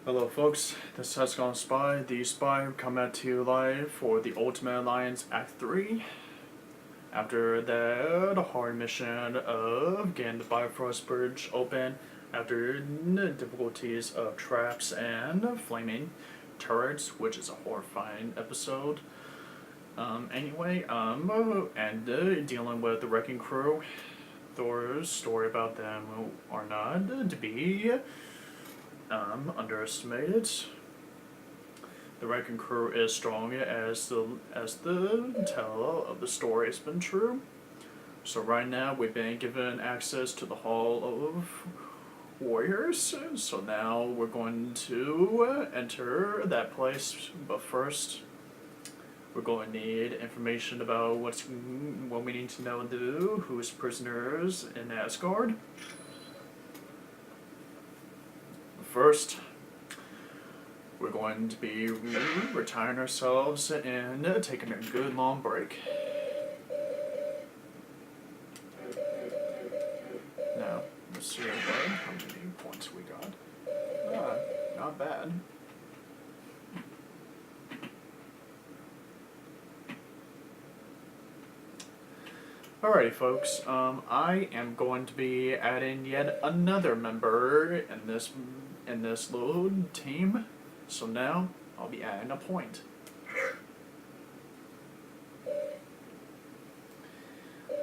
Hello folks, this has gone Spy, the Spy, coming at you live for the Ultimate Alliance Act 3. After the hard mission of getting the Bifrost Bridge open, after the difficulties of traps and flaming turrets, which is a horrifying episode. And dealing with the Wrecking Crew, Thor's story about them are not to be underestimated. The Wrecking Crew is strong as the tale of the story has been true. So right now we've been given access to the Hall of Warriors. So now we're going to enter that place. But first, we're going to need information about what we need to know do. Who's prisoners in Asgard. First, we're going to be retiring ourselves and taking a good long break. Now, let's see how many points we got. Not bad. Alrighty folks, I am going to be adding yet another member in this little team. So now I'll be adding a point.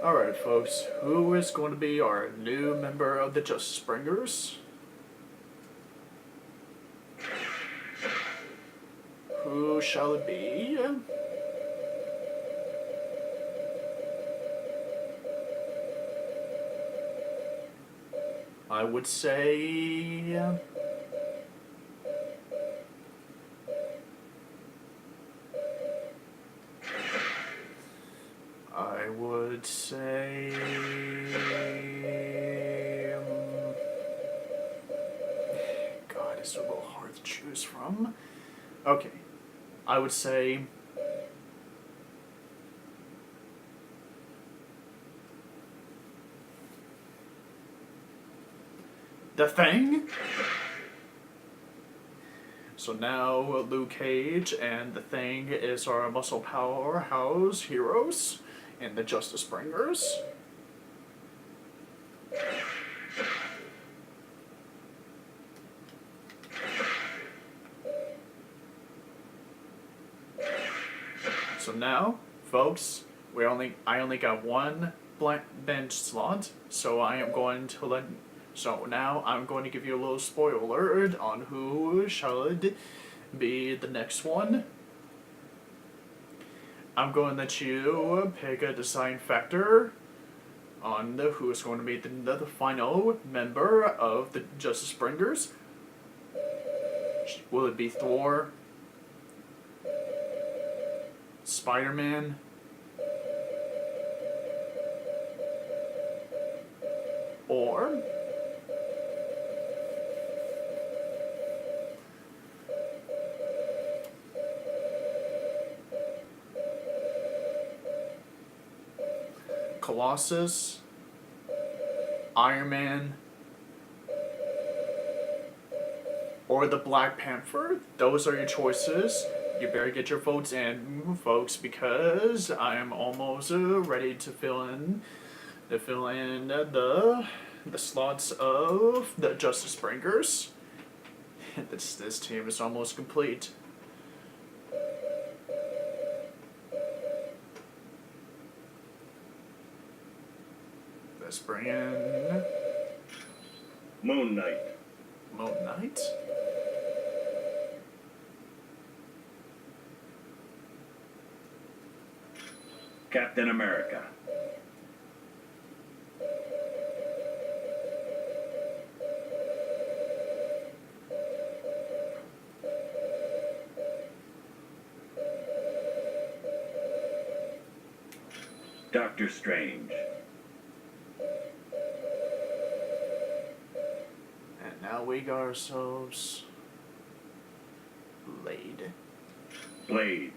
Alright folks, who is going to be our new member of the Justice Bringers? Who shall it be? I would say God, it's a little hard to choose from. Okay, I would say The Thing. So now Luke Cage and The Thing is our muscle powerhouse heroes in the Justice Bringers. So now, folks, I only got one blank bench slot, so now I'm going to give you a little spoiler on who should be the next one. I'm going to let you pick a deciding factor on who is going to be the final member of the Justice Bringers. Will it be Thor, Spider-Man, or Colossus, Iron Man, or the Black Panther? Those are your choices. You better get your votes in, folks, because I am almost ready to fill in the slots of the Justice Bringers. This team is almost complete. Let's bring in Moon Knight. Moon Knight. Captain America. Doctor Strange. And now we got ourselves Blade. Blade.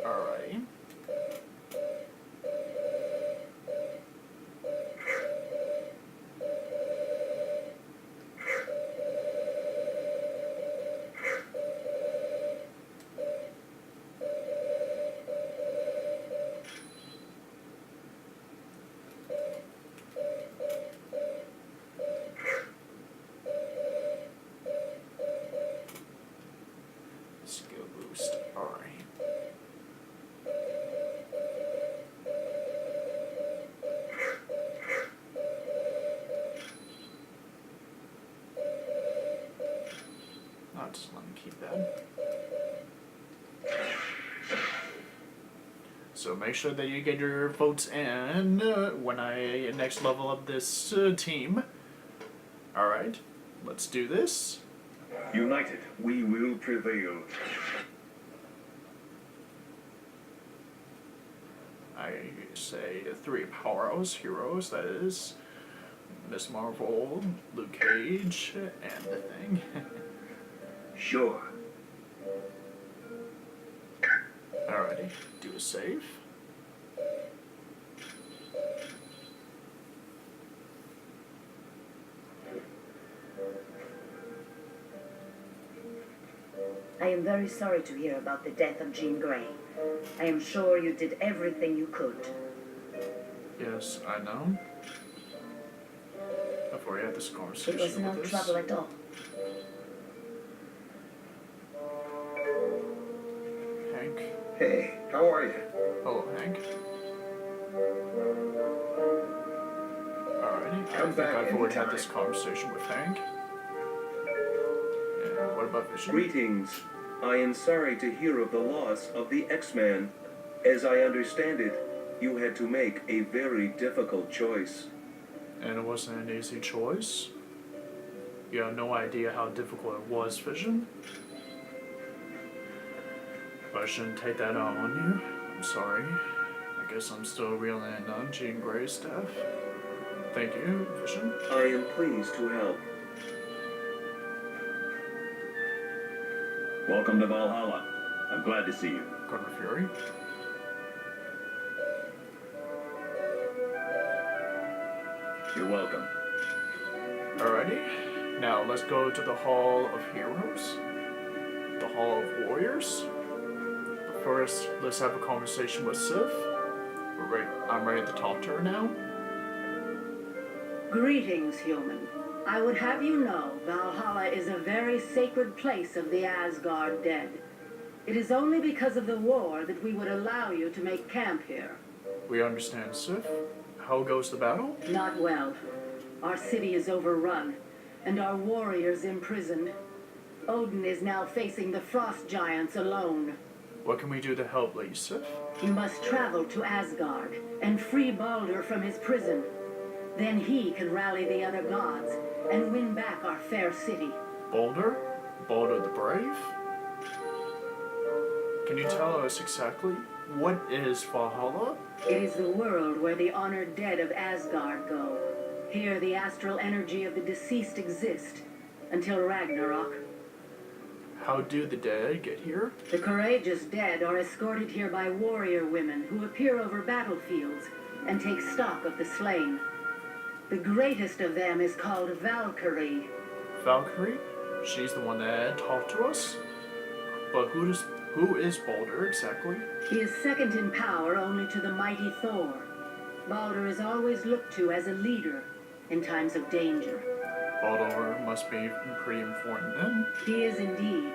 Alright. Skill boost. Alright. I'll just let me keep that. So make sure that you get your votes in when I next level up this team. Alright, let's do this. United, we will prevail. I say 3 powerhouse heroes, that is Miss Marvel, Luke Cage, and the Thing. Sure. Alrighty, do a save. I am very sorry to hear about the death of Jean Grey. I am sure you did everything you could. Yes, I know. I've already had this conversation It was no with this. trouble at all. Hank. Hey, how are you? Hello, Hank. Alrighty, I Come think back I've already had anytime. this conversation with Hank. And what about Vision? Greetings. I am sorry to hear of the loss of the X-Man. As I understand it, you had to make a very difficult choice. And it wasn't an easy choice. You have no idea how difficult it was, Vision. But I shouldn't take that out on you. I'm sorry. I guess I'm still reeling in on Jean Grey's death. Thank you, Vision. I am pleased to help. Welcome to Valhalla. I'm glad to see you. Gordon Fury. You're welcome. Alrighty. Now let's go to the Hall of Heroes. The Hall of Warriors. But first, let's have a conversation with Sif. I'm ready to talk to her now. Greetings, human. I would have you know Valhalla is a very sacred place of the Asgard dead. It is only because of the war that we would allow you to make camp here. We understand, Sif. How goes the battle? Not well. Our city is overrun, and our warriors imprisoned. Odin is now facing the frost giants alone. What can we do to help, Lady Sif? You must travel to Asgard and free Baldur from his prison. Then he can rally the other gods and win back our fair city. Baldur? Baldur the Brave? Can you tell us exactly what is Valhalla? It is the world where the honored dead of Asgard go. Here the astral energy of the deceased exist until Ragnarok. How do the dead get here? The courageous dead are escorted here by warrior women who appear over battlefields and take stock of the slain. The greatest of them is called Valkyrie. Valkyrie? She's the one that talked to us? But who is Baldur exactly? He is second in power only to the mighty Thor. Baldur is always looked to as a leader in times of danger. Baldur must be pretty important then. He is indeed.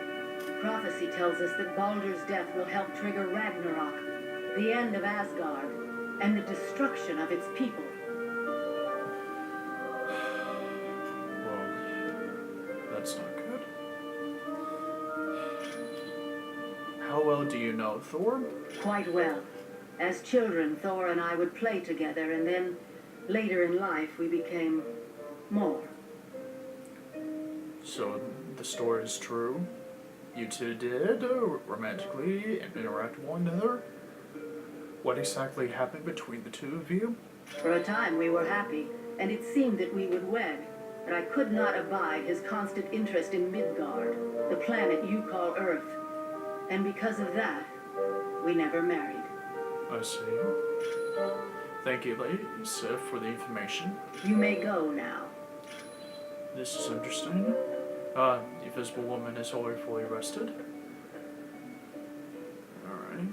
Prophecy tells us that Baldur's death will help trigger Ragnarok, the end of Asgard, and the destruction of its people. Well, that's not good. How well do you know Thor? Quite well. As children, Thor and I would play together, and then later in life we became more. So the story is true. You two did romantically interact with one another. What exactly happened between the two of you? For a time we were happy, and it seemed that we would wed, but I could not abide his constant interest in Midgard, the planet you call Earth. And because of that, we never married. I see. Thank you, Lady Sif, for the information. You may go now. This is interesting. The Invisible Woman is already fully rested. Alright.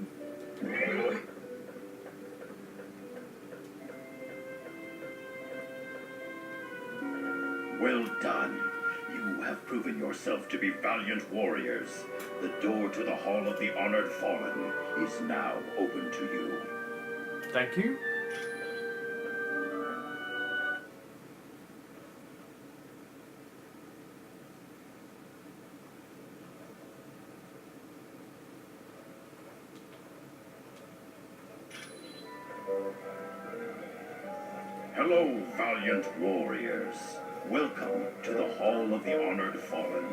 Well done. You have proven yourself to be valiant warriors. The door to the Hall of the Honored Fallen is now open to you. Thank you. Hello, valiant warriors. Welcome to the Hall of the Honored Fallen,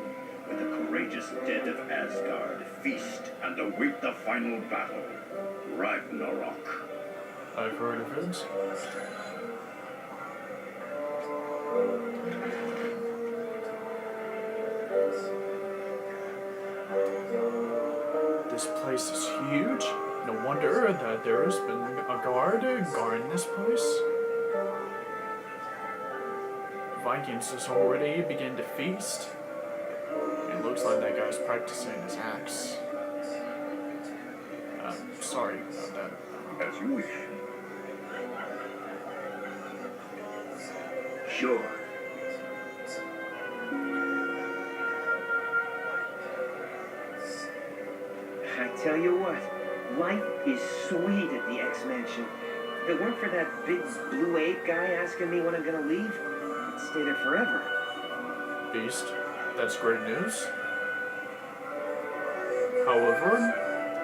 where the courageous dead of Asgard feast and await the final battle, Ragnarok. I've heard of it. This place is huge. No wonder that there's been a guarding this place. Vikings just already begin to feast. It looks like that guy's practicing his axe. Sorry about that. As you wish. Sure. I tell you what, life is sweet at the X-Mansion. If it weren't for that big blue ape guy asking me when I'm gonna leave, I'd stay there forever. Beast, that's great news. However,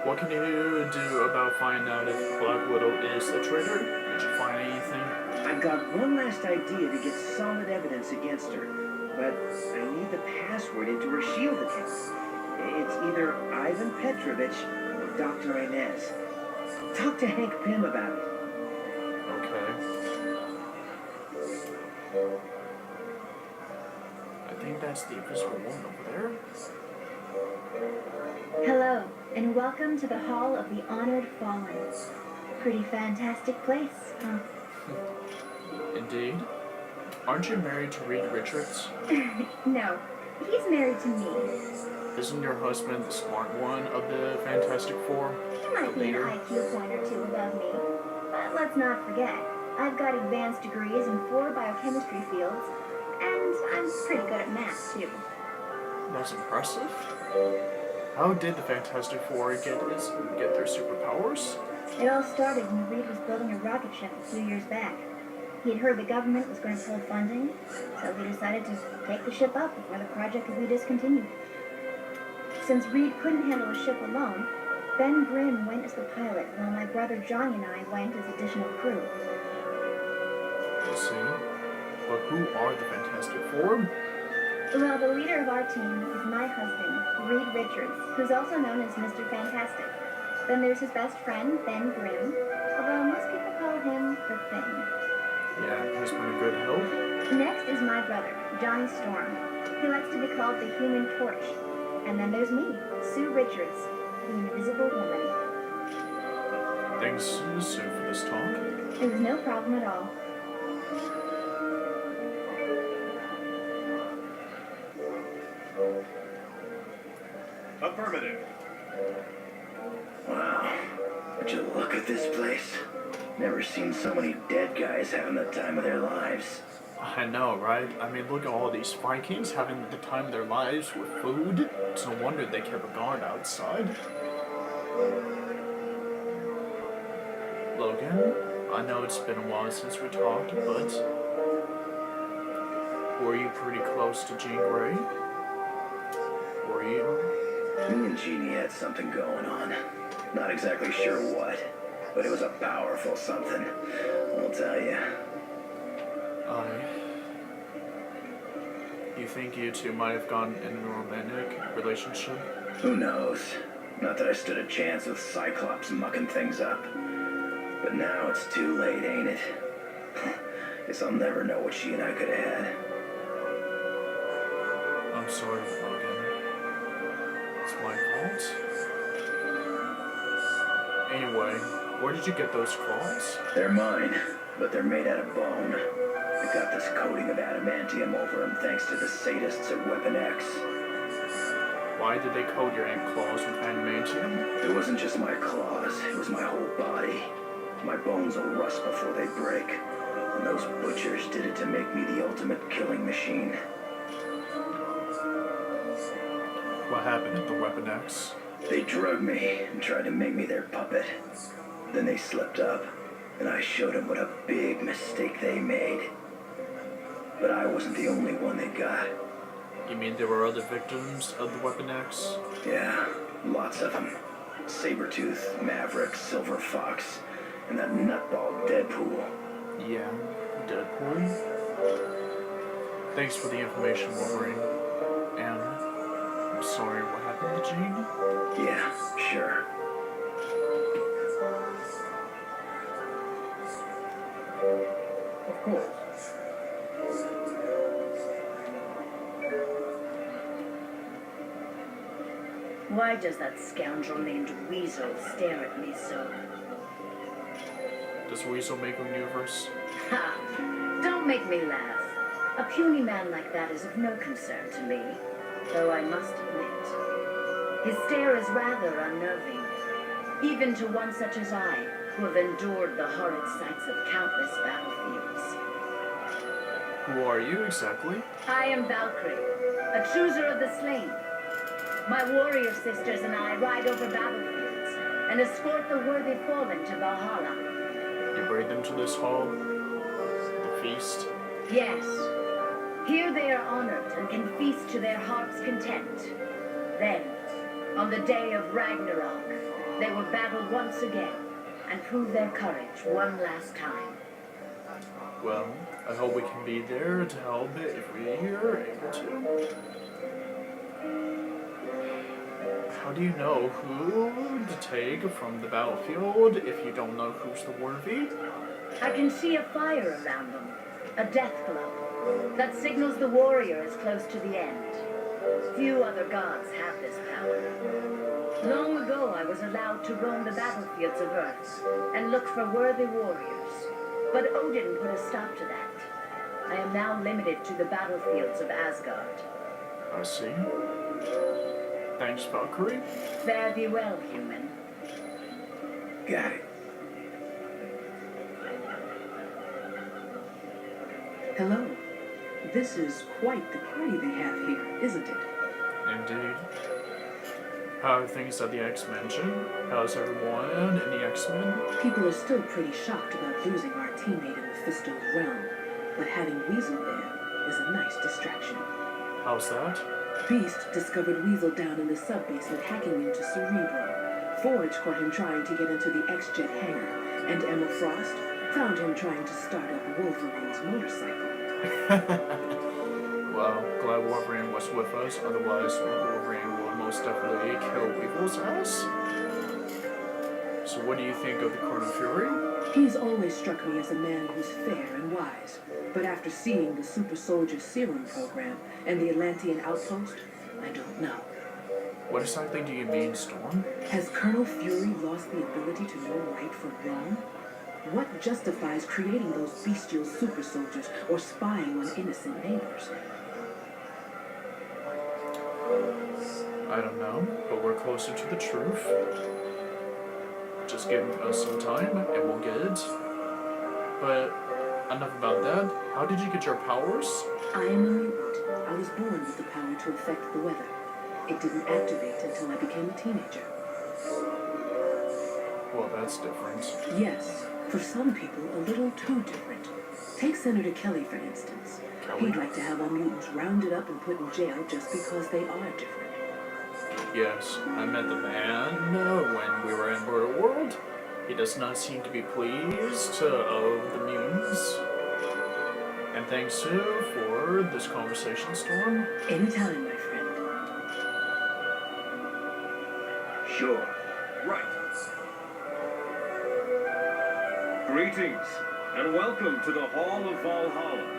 what can you do about finding out if Black Widow is the traitor? Did you find anything? I've got one last idea to get solid evidence against her, but I need the password into her shield account. It's either Ivan Petrovich or Dr. Inez. Talk to Hank Pym about it. Okay. I think that's the invisible woman over there. Hello, and welcome to the Hall of the Honored Fallen. Pretty fantastic place, huh? Indeed. Aren't you married to Reed Richards? No, he's married to me. Isn't your husband the smart one of the Fantastic Four? He might be an leader? IQ point or two above me. But let's not forget, I've got advanced degrees in 4 biochemistry fields, and I'm pretty good at math, too. That's impressive. How did the Fantastic Four get their superpowers? It all started when Reed was building a rocket ship a few years back. He had heard the government was going to pull funding, so he decided to take the ship up before the project could be discontinued. Since Reed couldn't handle a ship alone, Ben Grimm went as the pilot, while my brother Johnny and I went as additional crew. I see. But who are the Fantastic Four? Well, the leader of our team is my husband, Reed Richards, who's also known as Mr. Fantastic. Then there's his best friend, Ben Grimm, although most people call him the Thing. Yeah, he's been a good help. Next is my brother, Johnny Storm. He likes to be called the Human Torch. And then there's me, Sue Richards, the Invisible Woman. Thanks, Sue, for this talk. It was no problem at all. Affirmative. Wow, would you look at this place? Never seen so many dead guys having the time of their lives. I know, right? I mean, look at all these Vikings having the time of their lives with food. It's no wonder they kept a guard outside. Logan, I know it's been a while since we talked, but were you pretty close to Jean Grey? Were you? Me and Jeannie had something going on. Not exactly sure what, but it was a powerful something, I'll tell you. You think you two might have gone in a romantic relationship? Who knows? Not that I stood a chance with Cyclops mucking things up. But now it's too late, ain't it? Guess I'll never know what she and I could have had. I'm sorry, Logan. It's my fault. Anyway, where did you get those claws? They're mine, but they're made out of bone. I got this coating of adamantium over them thanks to the sadists at Weapon X. Why did they coat your ant claws with adamantium? It wasn't just my claws, it was my whole body. My bones will rust before they break. And those butchers did it to make me the ultimate killing machine. What happened at the Weapon X? They drugged me and tried to make me their puppet. Then they slipped up, and I showed them what a big mistake they made. But I wasn't the only one they got. You mean there were other victims of the Weapon X? Yeah, lots of them. Sabretooth, Maverick, Silver Fox, and that nutball Deadpool. Yeah, Deadpool. Thanks for the information, Wolverine. And I'm sorry what happened to Jean. Yeah, sure. Of course. Why does that scoundrel named Weasel stare at me so? Does Weasel make a universe? Ha! Don't make me laugh. A puny man like that is of no concern to me, though I must admit, his stare is rather unnerving, even to one such as I, who have endured the horrid sights of countless battlefields. Who are you exactly? I am Valkyrie, a chooser of the slain. My warrior sisters and I ride over battlefields and escort the worthy fallen to Valhalla. You bring them to this hall? The feast? Yes. Here they are honored and can feast to their heart's content. Then, on the day of Ragnarok, they will battle once again and prove their courage one last time. Well, I hope we can be there to help it if we are able to. How do you know who to take from the battlefield if you don't know who's the worthy? I can see a fire around them, a death glow, that signals the warrior is close to the end. Few other gods have this power. Long ago I was allowed to roam the battlefields of Earth and look for worthy warriors, but Odin put a stop to that. I am now limited to the battlefields of Asgard. I see. Thanks, Valkyrie. Fare thee well, human. Got it. Hello. This is quite the party they have here, isn't it? Indeed. How are things at the X-Mansion? How's everyone in the X-Men? People are still pretty shocked about losing our teammate in Mephisto's realm, but having Weasel there is a nice distraction. How's that? Beast discovered Weasel down in the sub-basement hacking into Cerebro. Forge caught him trying to get into the X-Jet hangar, and Emma Frost found him trying to start up Wolverine's motorcycle. Well, glad Wolverine was with us, otherwise Wolverine will most definitely kill Weasel's ass. So what do you think of the Colonel Fury? He's always struck me as a man who's fair and wise, but after seeing the Super Soldier Serum program and the Atlantean outpost, I don't know. What exactly do you mean, Storm? Has Colonel Fury lost the ability to know right from wrong? What justifies creating those bestial super soldiers or spying on innocent neighbors? I don't know, but we're closer to the truth. Just give us some time and we'll get it. But enough about that. How did you get your powers? I am a mutant. I was born with the power to affect the weather. It didn't activate until I became a teenager. Well, that's different. Yes, for some people, a little too different. Take Senator Kelly, for instance. Kelly? He'd like to have all mutants rounded up and put in jail just because they are different. Yes, I met the man when we were in Border World. He does not seem to be pleased of the mutants. And thanks for this conversation, Storm. Anytime, my friend. Sure. Right. Greetings, and welcome to the Hall of Valhalla.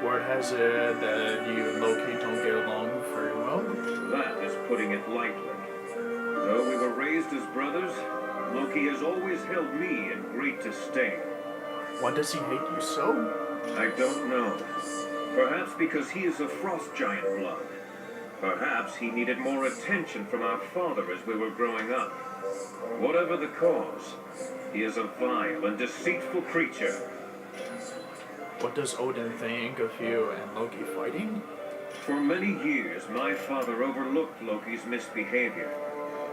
Word has it that you and Loki don't get along very well. That is putting it lightly. Though we were raised as brothers, Loki has always held me in great disdain. Why does he hate you so? I don't know. Perhaps because he is of frost giant blood. Perhaps he needed more attention from our father as we were growing up. Whatever the cause, he is a vile and deceitful creature. What does Odin think of you and Loki fighting? For many years, my father overlooked Loki's misbehavior,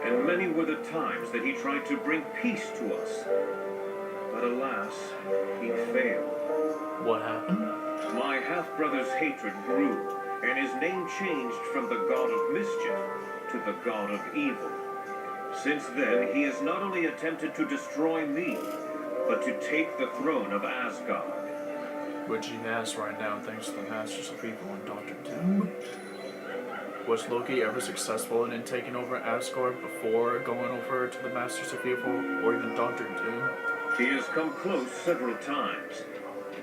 and many were the times that he tried to bring peace to us. But alas, he failed. What happened? My half-brother's hatred grew, and his name changed from the god of mischief to the god of evil. Since then, he has not only attempted to destroy me, but to take the throne of Asgard. Which he has right now thanks to the Masters of Evil and Doctor Doom. Was Loki ever successful in taking over Asgard before going over to the Masters of Evil or even Doctor Doom? He has come close several times.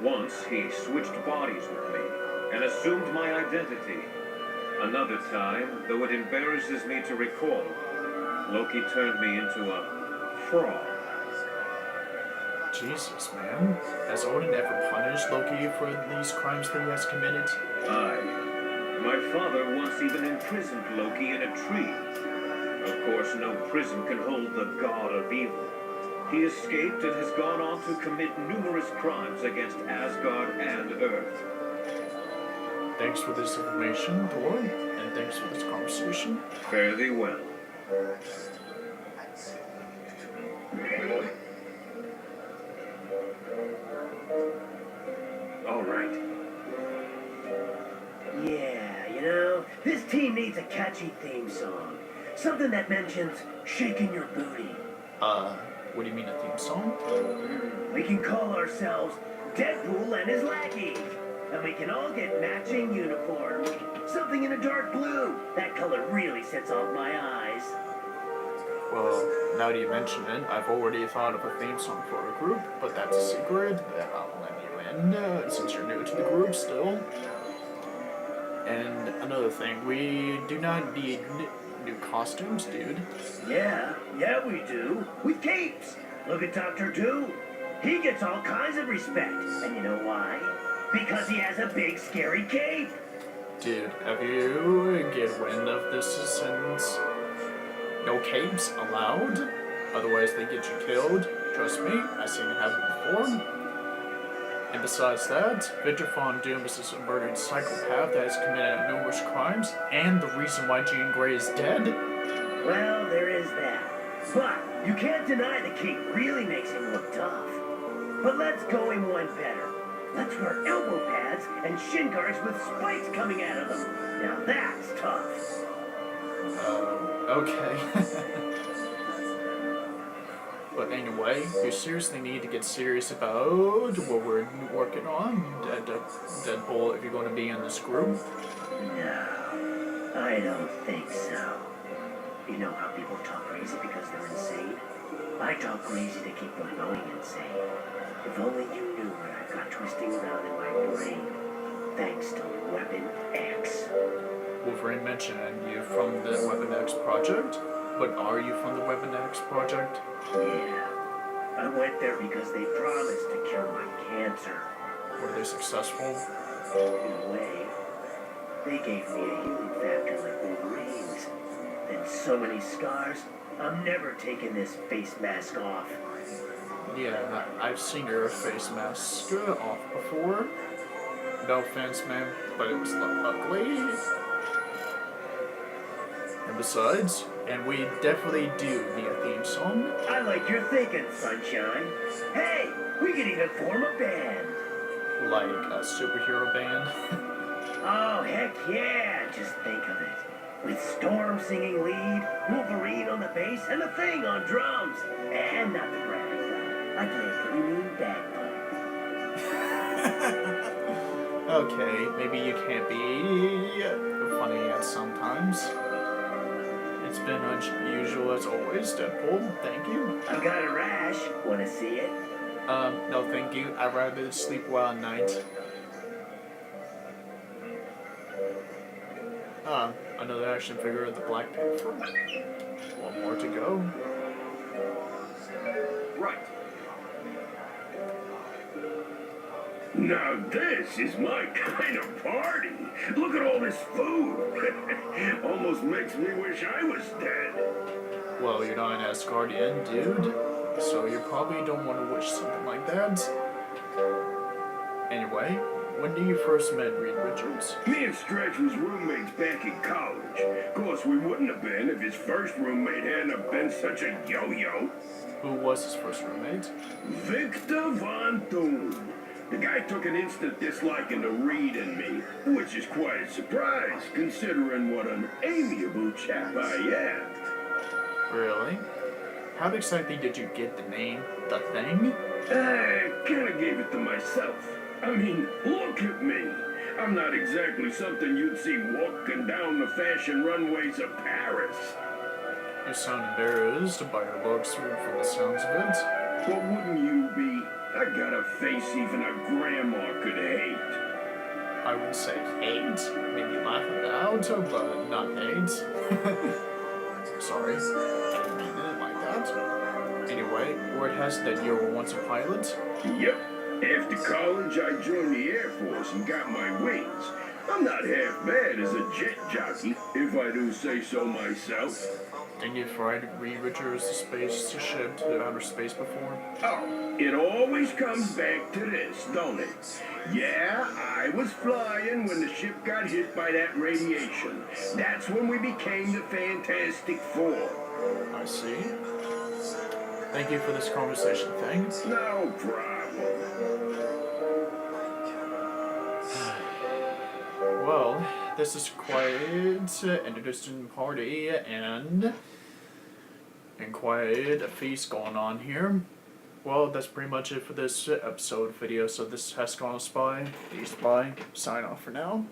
Once, he switched bodies with me and assumed my identity. Another time, though it embarrasses me to recall, Loki turned me into a frog. Jesus, man. Has Odin ever punished Loki for these crimes that he has committed? Aye. My father once even imprisoned Loki in a tree. Of course, no prison can hold the god of evil. He escaped and has gone on to commit numerous crimes against Asgard and Earth. Thanks for this information, Thor, and thanks for this conversation. Fare thee well. All right. Yeah, you know, this team needs a catchy theme song. Something that mentions shaking your booty. What do you mean a theme song? We can call ourselves Deadpool and his lackeys. And we can all get matching uniforms. Something in a dark blue. That color really sets off my eyes. Well, now that you mention it, I've already thought of a theme song for a group, but that's a secret that I'll let you in, since you're new to the group still. And another thing, we do not need new costumes, dude. Yeah, we do. With capes. Look at Dr. Doom. He gets all kinds of respect. And you know why? Because he has a big, scary cape. Dude, have you get wind of this since no capes allowed? Otherwise they get you killed. Trust me, I've seen it happen before. And besides that, Victor Von Doom is a murdered psychopath that has committed numerous crimes, and the reason why Jean Grey is dead. Well, there is that. But you can't deny the cape really makes him look tough. But let's go him one better. Let's wear elbow pads and shin guards with spikes coming out of them. Now that's tough. Okay. But anyway, you seriously need to get serious about what we're working on, Deadpool, if you're going to be in this group. No, I don't think so. You know how people talk crazy because they're insane? I talk crazy to keep from going insane. If only you knew what I've got twisting around in my brain, thanks to Weapon X. Wolverine mentioned you from the Weapon X project, but are you from the Weapon X project? Yeah, I went there because they promised to cure my cancer. Were they successful? In a way, they gave me a healing factor like Wolverine's. Then so many scars, I'm never taking this face mask off. Yeah, I've seen your face mask off before. No offense, man, but it was ugly. And besides, and we definitely do need a theme song. I like your thinking, sunshine. Hey, we could even form a band. Like a superhero band. Oh, heck yeah, just think of it. With Storm singing lead, Wolverine on the bass, and the Thing on drums. And not to brag, but I play a pretty mean bagpipe. Okay, maybe you can't be funny at sometimes. It's been unusual as always, Deadpool. Thank you. I've got a rash. Wanna see it? No thank you. I'd rather sleep well at night. Another action figure of the Black Panther. One more to go. Right. Now this is my kind of party. Look at all this food. Almost makes me wish I was dead. Well, you're not an Asgardian, dude. So you probably don't want to wish something like that. Anyway, when you first met Reed Richards? Me and Stretch was roommates back in college. Of course, we wouldn't have been if his first roommate hadn't have been such a yo-yo. Who was his first roommate? Victor Von Thune. The guy took an instant disliking to Reed and me, which is quite a surprise, considering what an amiable chap I am. Really? How exactly did you get the name, The Thing? I kinda gave it to myself. I mean, look at me. I'm not exactly something you'd see walking down the fashion runways of Paris. You sound embarrassed by your looks from the sounds of it. But wouldn't you be? I got a face even a grandma could hate. I would say hate. Maybe laugh about, but not hate. Sorry. I didn't mean it like that. Anyway, word has it that you were once a pilot? Yep. After college, I joined the Air Force and got my wings. I'm not half bad as a jet jockey, if I do say so myself. Didn't you fly Reed Richards' spaceship to outer space before? Oh, it always comes back to this, don't it? Yeah, I was flying when the ship got hit by that radiation. That's when we became the Fantastic Four. I see. Thank you for this conversation, Thing. No problem. Well, this is quite an interesting party and quite a feast going on here. Well, that's pretty much it for this episode video. So this has gone Spy, the Spy, sign off for now.